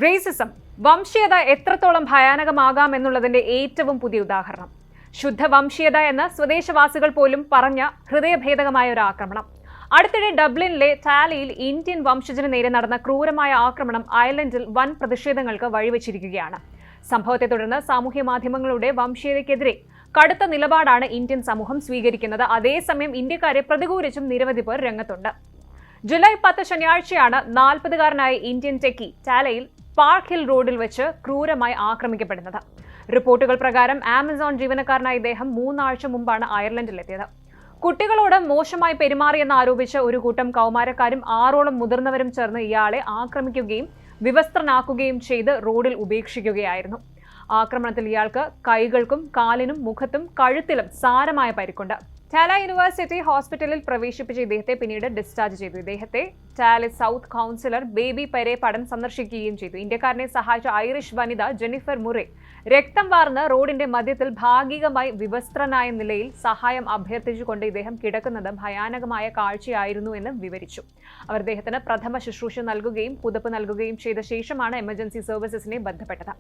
Racism, വംശീയത എത്രത്തോളം ഭയാനകമാകാമെന്നുള്ളതിന്റെ ഏറ്റവും പുതിയ ഉദാഹരണം. ശുദ്ധ വംശീയത എന്ന് സ്വദേശവാസികൾ പോലും പറഞ്ഞ ഹൃദയഭേദകമായ ഒരു ആക്രമണം. അടുത്തിടെ ഡബ്ലിനിലെ ടാലിയിൽ ഇന്ത്യൻ വംശജന് നേരെ നടന്ന ക്രൂരമായ ആക്രമണം അയർലൻഡിൽ വൻ പ്രതിഷേധങ്ങൾക്ക് വഴിവെച്ചിരിക്കുകയാണ്. സംഭവത്തെ തുടർന്ന് സാമൂഹ്യ മാധ്യമങ്ങളുടെ വംശീയതയ്ക്കെതിരെ കടുത്ത നിലപാടാണ് ഇന്ത്യൻ സമൂഹം സ്വീകരിക്കുന്നത്. അതേസമയം ഇന്ത്യക്കാരെ പ്രതികൂലിച്ചും നിരവധി പേർ രംഗത്തുണ്ട്. ജൂലൈ 10 ശനിയാഴ്ചയാണ് 40-കാരനായ ഇന്ത്യൻ ടെക്കി ടാലയിൽ പാർക്ക് ഹിൽ റോഡിൽ വെച്ച് ക്രൂരമായി ആക്രമിക്കപ്പെടുന്നത്. റിപ്പോർട്ടുകൾ പ്രകാരം ആമസോൺ ജീവനക്കാരനായ ഇദ്ദേഹം 3 ആഴ്ച മുമ്പാണ് അയർലൻഡിലെത്തിയത്. കുട്ടികളോട് മോശമായി പെരുമാറിയെന്ന് ആരോപിച്ച് ഒരു കൂട്ടം കൗമാരക്കാരും 6ഓളം മുതിർന്നവരും ചേർന്ന് ഇയാളെ ആക്രമിക്കുകയും വിവസ്ത്രനാക്കുകയും ചെയ്ത് റോഡിൽ ഉപേക്ഷിക്കുകയായിരുന്നു. ആക്രമണത്തിൽ ഇയാൾക്ക് കൈകൾക്കും കാലിനും മുഖത്തും കഴുത്തിലും സാരമായ പരിക്കുണ്ട്. ടാല യൂണിവേഴ്സിറ്റി ഹോസ്പിറ്റലിൽ പ്രവേശിപ്പിച്ച ഇദ്ദേഹത്തെ പിന്നീട് ഡിസ്ചാർജ് ചെയ്തു. ഇദ്ദേഹത്തെ ടാല സൗത്ത് കൗൺസിലർ ബേബി പെരെ പടം സന്ദർശിക്കുകയും ചെയ്തു. ഇന്ത്യക്കാരനെ സഹായിച്ച ഐറിഷ് വനിത ജെന്നിഫർ മുറെ രക്തം വാർന്ന് റോഡിന്റെ മധ്യത്തിൽ ഭാഗികമായി വിവസ്ത്രനായ നിലയിൽ സഹായം അഭ്യർത്ഥിച്ചുകൊണ്ട് ഇദ്ദേഹം കിടക്കുന്നത് ഭയാനകമായ കാഴ്ചയായിരുന്നു എന്ന് വിവരിച്ചു. അവർ ഇദ്ദേഹത്തിന് പ്രഥമ ശുശ്രൂഷ നൽകുകയും പുതപ്പ് നൽകുകയും ചെയ്ത ശേഷമാണ് എമർജൻസി സർവീസസിനെ ബന്ധപ്പെട്ടത്.